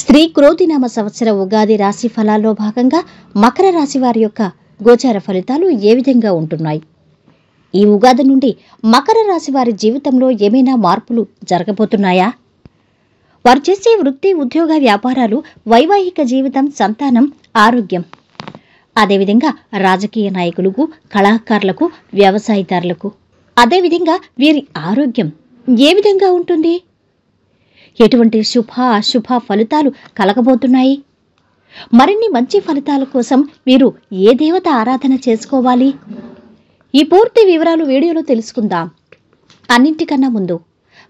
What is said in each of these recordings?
శ్రీ క్రోధినామ సంవత్సర ఉగాది రాశి ఫలాల్లో భాగంగా మకర రాశి వారి యొక్క గోచార ఫలితాలు ఏ విధంగా ఉంటున్నాయి? ఈ ఉగాది నుండి మకర రాశి వారి జీవితంలో ఏమైనా మార్పులు జరగబోతున్నాయా? వారు చేసే వృత్తి, ఉద్యోగ, వ్యాపారాలు, వైవాహిక జీవితం, సంతానం, ఆరోగ్యం, అదేవిధంగా రాజకీయ నాయకులకు, కళాకారులకు, వ్యవసాయదారులకు, అదేవిధంగా వీరి ఆరోగ్యం ఏ విధంగా ఉంటుంది? ఎటువంటి శుభ అశుభ ఫలితాలు కలగబోతున్నాయి? మరిన్ని మంచి ఫలితాల కోసం మీరు ఏ దేవత ఆరాధన చేసుకోవాలి? ఈ పూర్తి వివరాలు వీడియోలో తెలుసుకుందాం. అన్నింటికన్నా ముందు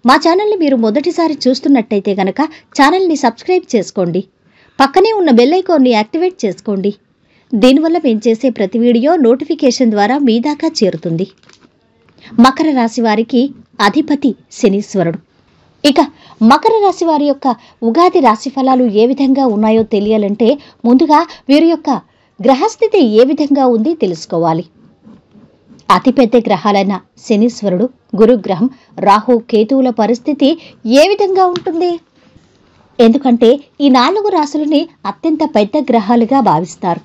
మా ఛానల్ని మీరు మొదటిసారి చూస్తున్నట్టయితే గనక ఛానల్ని సబ్స్క్రైబ్ చేసుకోండి. పక్కనే ఉన్న బెల్ ఐకాన్ని యాక్టివేట్ చేసుకోండి. దీనివల్ల మేము చేసే ప్రతి వీడియో నోటిఫికేషన్ ద్వారా మీ దాకా చేరుతుంది. మకర రాశి వారికి అధిపతి శనీశ్వరుడు. ఇక మకర రాశి వారి యొక్క ఉగాది రాశి ఫలాలు ఏ విధంగా ఉన్నాయో తెలియాలంటే ముందుగా వీరి యొక్క గ్రహస్థితి ఏ విధంగా ఉంది తెలుసుకోవాలి. అతిపెద్ద గ్రహాలైన శనీశ్వరుడు, గురుగ్రహం, రాహు, కేతువుల పరిస్థితి ఏ విధంగా ఉంటుంది? ఎందుకంటే ఈ 4 రాశులని అత్యంత పెద్ద గ్రహాలుగా భావిస్తారు.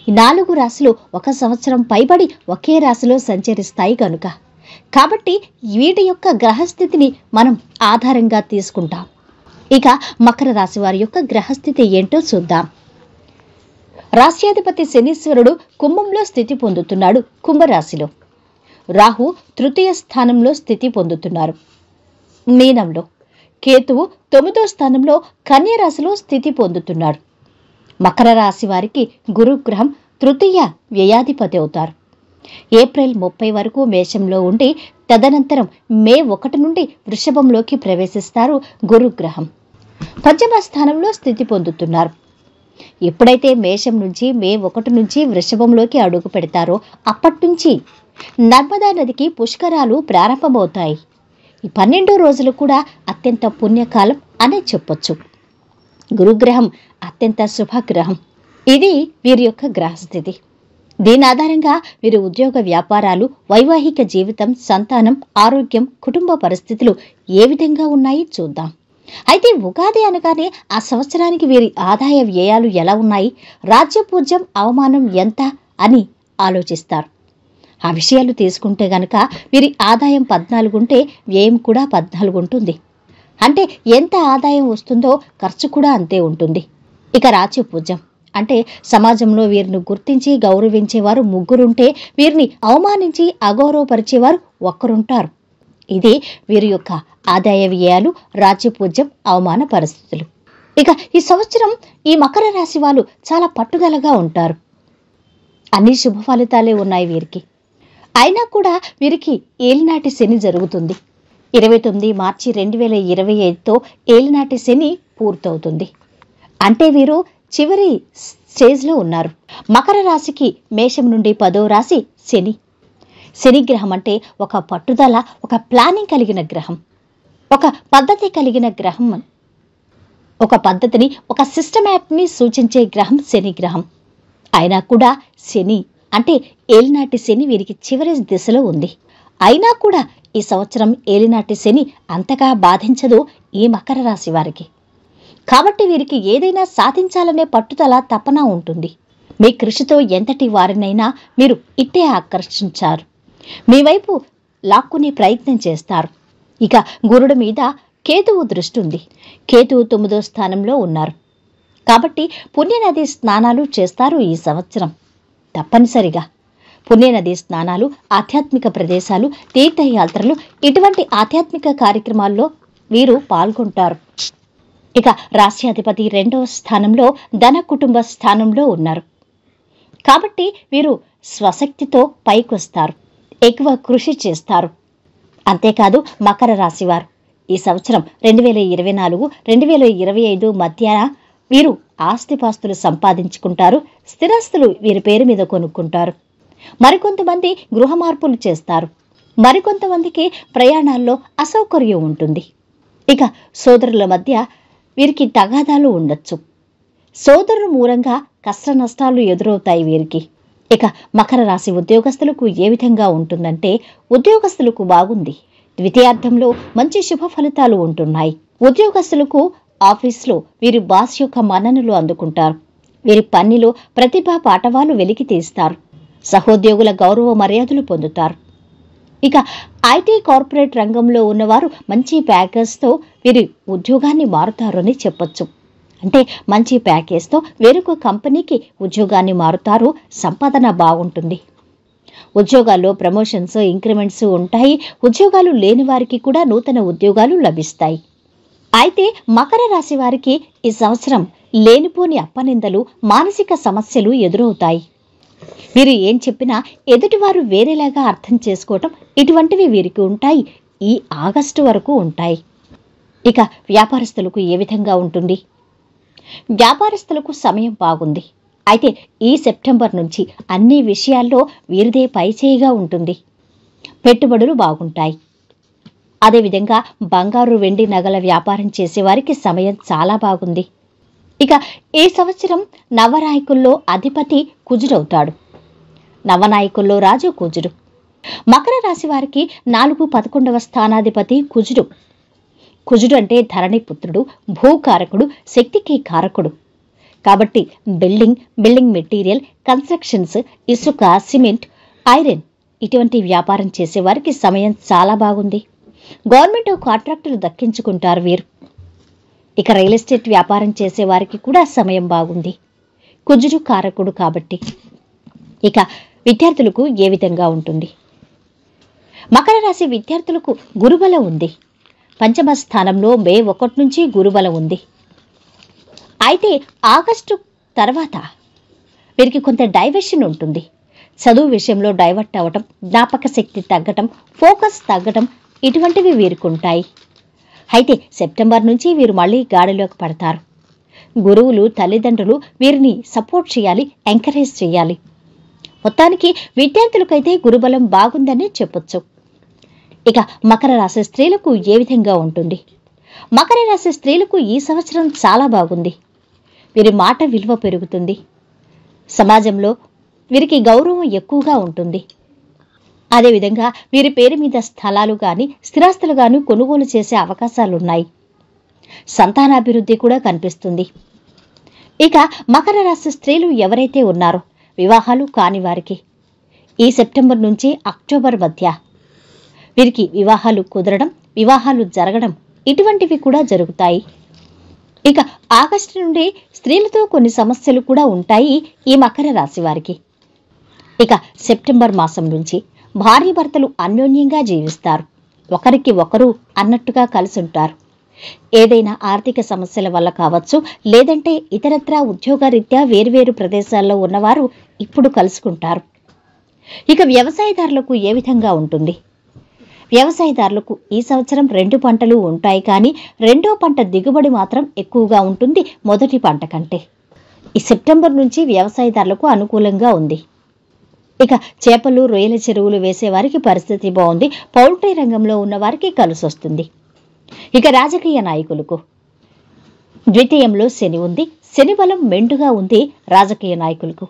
ఈ 4 రాశులు ఒక సంవత్సరం పైబడి ఒకే రాశిలో సంచరిస్తాయి కనుక. కాబట్టి వీటి యొక్క గ్రహస్థితిని మనం ఆధారంగా తీసుకుంటాం. ఇక మకర రాశి వారి యొక్క గ్రహస్థితి ఏంటో చూద్దాం. రాశ్యాధిపతి శనీశ్వరుడు కుంభంలో స్థితి పొందుతున్నాడు. కుంభరాశిలో రాహు తృతీయ స్థానంలో స్థితి పొందుతున్నారు. మీనంలో కేతువు 9వ స్థానంలో కన్య రాశిలో స్థితి పొందుతున్నాడు. మకర రాశి వారికి గురుగ్రహం తృతీయ వ్యయాధిపతి అవుతారు. ఏప్రిల్ 30 వరకు మేషంలో ఉండి తదనంతరం మే 1 నుండి వృషభంలోకి ప్రవేశిస్తారు. గురుగ్రహం పంచమ స్థానంలో స్థితి పొందుతున్నారు. ఎప్పుడైతే మేషం నుంచి మే 1 నుంచి వృషభంలోకి అడుగు పెడతారో అప్పటి నుంచి నర్మదా నదికి పుష్కరాలు ప్రారంభమవుతాయి. ఈ 12 రోజులు కూడా అత్యంత పుణ్యకాలం అనే చెప్పొచ్చు. గురుగ్రహం అత్యంత శుభగ్రహం. ఇది వీరి యొక్క గ్రహస్థితి. దీని ఆధారంగా వీరి ఉద్యోగ, వ్యాపారాలు, వైవాహిక జీవితం, సంతానం, ఆరోగ్యం, కుటుంబ పరిస్థితులు ఏ విధంగా ఉన్నాయి చూద్దాం. అయితే ఉగాది అనగానే ఆ సంవత్సరానికి వీరి ఆదాయ వ్యయాలు ఎలా ఉన్నాయి, రాజ్యపూజ్యం, అవమానం ఎంత అని ఆలోచిస్తారు. ఆ విషయాలు తీసుకుంటే గనక వీరి ఆదాయం 14 ఉంటే వ్యయం కూడా 14 ఉంటుంది. అంటే ఎంత ఆదాయం వస్తుందో ఖర్చు కూడా అంతే ఉంటుంది. ఇక రాజ్యపూజ్యం అంటే సమాజంలో వీరిని గుర్తించి గౌరవించేవారు 3 ఉంటే వీరిని అవమానించి అగౌరవపరిచేవారు 1 ఉంటారు. ఇది వీరి యొక్క ఆదాయ వ్యయాలు, రాజ్యపూజ్యం, అవమాన పరిస్థితులు. ఇక ఈ సంవత్సరం ఈ మకర రాశి వాళ్ళు చాలా పట్టుదలగా ఉంటారు. అన్ని శుభ ఫలితాలే ఉన్నాయి వీరికి. అయినా కూడా వీరికి ఏలినాటి శని జరుగుతుంది. 29 మార్చి 2025తో ఏలినాటి శని పూర్తవుతుంది. అంటే వీరు చివరి స్టేజ్లో ఉన్నారు. మకర రాశికి మేషం నుండి 10వ రాశి శని. శనిగ్రహం అంటే ఒక పట్టుదల, ఒక ప్లానింగ్ కలిగిన గ్రహం, ఒక పద్ధతి కలిగిన గ్రహం, ఒక పద్ధతిని, ఒక సిస్టమాటిక్ని సూచించే గ్రహం శనిగ్రహం. అయినా కూడా శని అంటే ఏలినాటి శని వీరికి చివరి దిశలో ఉంది. అయినా కూడా ఈ సంవత్సరం ఏలినాటి శని అంతగా బాధించదు ఈ మకర రాశి వారికి. కాబట్టి వీరికి ఏదైనా సాధించాలనే పట్టుదల, తపన ఉంటుంది. మీ కృషితో ఎంతటి వారినైనా మీరు ఇట్టే ఆకర్షించారు, మీ వైపు లాక్కునే ప్రయత్నం చేస్తారు. ఇక గురుడు మీద కేతువు దృష్టి ఉంది. కేతువు 9వ స్థానంలో ఉన్నారు. కాబట్టి పుణ్యనది స్నానాలు చేస్తారు ఈ సంవత్సరం తప్పనిసరిగా. పుణ్యనది స్నానాలు, ఆధ్యాత్మిక ప్రదేశాలు, తీర్థయాత్రలు, ఇటువంటి ఆధ్యాత్మిక కార్యక్రమాల్లో వీరు పాల్గొంటారు. ఇక రాశ్యాధిపతి 2వ స్థానంలో ధన, కుటుంబ స్థానంలో ఉన్నారు. కాబట్టి వీరు స్వశక్తితో పైకొస్తారు, ఎక్కువ కృషి చేస్తారు. అంతేకాదు మకర రాశివారు ఈ సంవత్సరం 2024, 2025 మధ్య వీరు ఆస్తిపాస్తులు సంపాదించుకుంటారు. స్థిరాస్తులు వీరి పేరు మీద కొనుక్కుంటారు. మరికొంతమంది గృహ మార్పులు చేస్తారు. మరికొంతమందికి ప్రయాణాల్లో అసౌకర్యం ఉంటుంది. ఇక సోదరుల మధ్య వీరికి తగాదాలు ఉండొచ్చు. సోదరుల మూలంగా కష్ట నష్టాలు ఎదురవుతాయి వీరికి. ఇక మకర రాశి ఉద్యోగస్తులకు ఏ విధంగా ఉంటుందంటే ఉద్యోగస్తులకు బాగుంది. ద్వితీయార్థంలో మంచి శుభ ఫలితాలు ఉంటున్నాయి. ఉద్యోగస్తులకు ఆఫీస్లో వీరి బాస్ యొక్క మన్ననలు అందుకుంటారు. వీరి పనిలో ప్రతిభా పాటవాలు వెలికి తీస్తారు. సహోద్యోగుల గౌరవ మర్యాదలు పొందుతారు. ఇక ఐటీ కార్పొరేట్ రంగంలో ఉన్నవారు మంచి ప్యాకేజ్తో వీరి ఉద్యోగాన్ని మారుతారని చెప్పొచ్చు. అంటే మంచి ప్యాకేజ్తో వేరొక కంపెనీకి ఉద్యోగాన్ని మారుతారు. సంపాదన బాగుంటుంది. ఉద్యోగాల్లో ప్రమోషన్స్, ఇంక్రిమెంట్స్ ఉంటాయి. ఉద్యోగాలు లేని వారికి కూడా నూతన ఉద్యోగాలు లభిస్తాయి. అయితే మకర రాశి వారికి ఈ సంవత్సరం లేనిపోని అప్పనిందలు, మానసిక సమస్యలు ఎదురవుతాయి. వీరు ఏం చెప్పినా ఎదుటివారు వేరేలాగా అర్థం చేసుకోవటం ఇటువంటివి వీరికి ఉంటాయి. ఈ ఆగస్టు వరకు ఉంటాయి. ఇక వ్యాపారస్తులకు ఏ విధంగా ఉంటుంది? వ్యాపారస్తులకు సమయం బాగుంది. అయితే ఈ సెప్టెంబర్ నుంచి అన్ని విషయాల్లో వీరిదే పైచేయిగా ఉంటుంది. పెట్టుబడులు బాగుంటాయి. అదేవిధంగా బంగారు, వెండి, నగల వ్యాపారం చేసేవారికి సమయం చాలా బాగుంది. ఇక ఈ సంవత్సరం నవనాయకుల్లో అధిపతి కుజుడవుతాడు. నవనాయకుల్లో రాజు కుజుడు. మకర రాశి వారికి 4, 11వ స్థానాధిపతి కుజుడు. కుజుడు అంటే ధరణి పుత్రుడు, భూకారకుడు, శక్తికి కారకుడు. కాబట్టి బిల్డింగ్ మెటీరియల్, కన్స్ట్రక్షన్స్, ఇసుక, సిమెంట్, ఐరన్ ఇటువంటి వ్యాపారం చేసేవారికి సమయం చాలా బాగుంది. గవర్నమెంట్ కాంట్రాక్టులు దక్కించుకుంటారు వీరు. ఇక రియల్ ఎస్టేట్ వ్యాపారం చేసేవారికి కూడా సమయం బాగుంది. కుజుడు కారకుడు కాబట్టి. ఇక విద్యార్థులకు ఏ విధంగా ఉంటుంది? మకర రాశి విద్యార్థులకు గురుబలం ఉంది. పంచమ స్థానంలో మే 1 నుంచి గురుబలం ఉంది. అయితే ఆగస్టు తర్వాత వీరికి కొంత డైవర్షన్ ఉంటుంది. చదువు విషయంలో డైవర్ట్ అవ్వటం, జ్ఞాపక శక్తి తగ్గటం, ఫోకస్ తగ్గటం ఇటువంటివి వీరికి ఉంటాయి. అయితే సెప్టెంబర్ నుంచి వీరు మళ్ళీ గాడిలోకి పడతారు. గురువులు, తల్లిదండ్రులు వీరిని సపోర్ట్ చేయాలి, ఎంకరేజ్ చేయాలి. మొత్తానికి విద్యార్థులకైతే గురుబలం బాగుందని చెప్పొచ్చు. ఇక మకర రాశి స్త్రీలకు ఏ విధంగా ఉంటుంది? మకర రాశి స్త్రీలకు ఈ సంవత్సరం చాలా బాగుంది. వీరి మాట విలువ పెరుగుతుంది. సమాజంలో వీరికి గౌరవం ఎక్కువగా ఉంటుంది. అదేవిధంగా వీరి పేరు మీద స్థలాలు కానీ స్థిరాస్తులు కానీ కొనుగోలు చేసే అవకాశాలున్నాయి. సంతానాభివృద్ధి కూడా కనిపిస్తుంది. ఇక మకర రాశి స్త్రీలు ఎవరైతే ఉన్నారో వివాహాలు కాని వారికి ఈ సెప్టెంబర్ నుంచి అక్టోబర్ మధ్య వీరికి వివాహాలు కుదరడం, వివాహాలు జరగడం ఇటువంటివి కూడా జరుగుతాయి. ఇక ఆగస్టు నుండి స్త్రీలతో కొన్ని సమస్యలు కూడా ఉంటాయి ఈ మకర రాశి వారికి. ఇక సెప్టెంబర్ మాసం నుంచి భార్యాభర్తలు అన్యోన్యంగా జీవిస్తారు. ఒకరికి ఒకరు అన్నట్టుగా కలిసి ఉంటారు. ఏదైనా ఆర్థిక సమస్యల వల్ల కావచ్చు, లేదంటే ఇతరత్రా ఉద్యోగరీత్యా వేర్వేరు ప్రదేశాల్లో ఉన్నవారు ఇప్పుడు కలుసుకుంటారు. ఇక వ్యవసాయదారులకు ఏ విధంగా ఉంటుంది? వ్యవసాయదారులకు ఈ సంవత్సరం 2 పంటలు ఉంటాయి. కానీ 2వ పంట దిగుబడి మాత్రం ఎక్కువగా ఉంటుంది మొదటి పంట కంటే. ఈ సెప్టెంబర్ నుంచి వ్యవసాయదారులకు అనుకూలంగా ఉంది. ఇక చేపలు, రొయ్యల చెరువులు వేసేవారికి పరిస్థితి బాగుంది. పౌల్ట్రీ రంగంలో ఉన్నవారికి కలిసొస్తుంది. ఇక రాజకీయ నాయకులకు ద్వితీయంలో శని ఉంది. శని బలం మెండుగా ఉంది. రాజకీయ నాయకులకు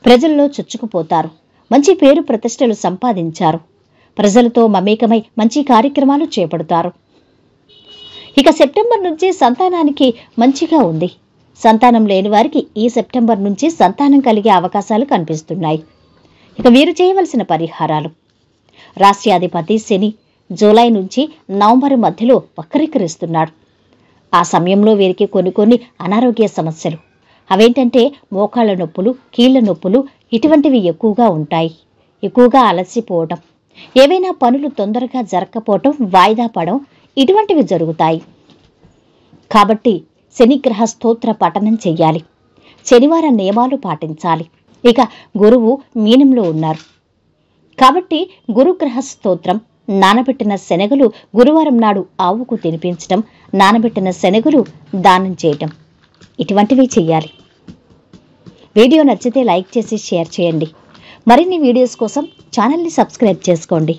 ప్రజల్లో చొచ్చుకుపోతారు. మంచి పేరు ప్రతిష్టలు సంపాదించారు. ప్రజలతో మమేకమై మంచి కార్యక్రమాలు చేపడతారు. ఇక సెప్టెంబర్ నుంచి సంతానానికి మంచిగా ఉంది. సంతానం లేని వారికి ఈ సెప్టెంబర్ నుంచి సంతానం కలిగే అవకాశాలు కనిపిస్తున్నాయి. ఇక వీరు చేయవలసిన పరిహారాలు: రాశ్యాధిపతి శని జూలై నుంచి నవంబర్ మధ్యలో వక్రీకరిస్తున్నాడు. ఆ సమయంలో వీరికి కొన్ని అనారోగ్య సమస్యలు, అవేంటంటే మోకాళ్ళ నొప్పులు, కీళ్ల నొప్పులు ఇటువంటివి ఎక్కువగా ఉంటాయి. ఎక్కువగా అలసిపోవటం, ఏవైనా పనులు తొందరగా జరగకపోవటం, వాయిదా పడడం ఇటువంటివి జరుగుతాయి. కాబట్టి శనిగ్రహ స్తోత్ర పఠనం చెయ్యాలి. శనివారం నియమాలు పాటించాలి. ఇక గురువు మీనంలో ఉన్నారు కాబట్టి గురుగ్రహ స్తోత్రం, నానబెట్టిన శనగలు గురువారం నాడు ఆవుకు తినిపించడం, నానబెట్టిన శనగలు దానం చేయటం ఇటువంటివి చెయ్యాలి. వీడియో నచ్చితే లైక్ చేసి షేర్ చేయండి. మరిన్ని వీడియోస్ కోసం ఛానల్ని సబ్స్క్రైబ్ చేసుకోండి.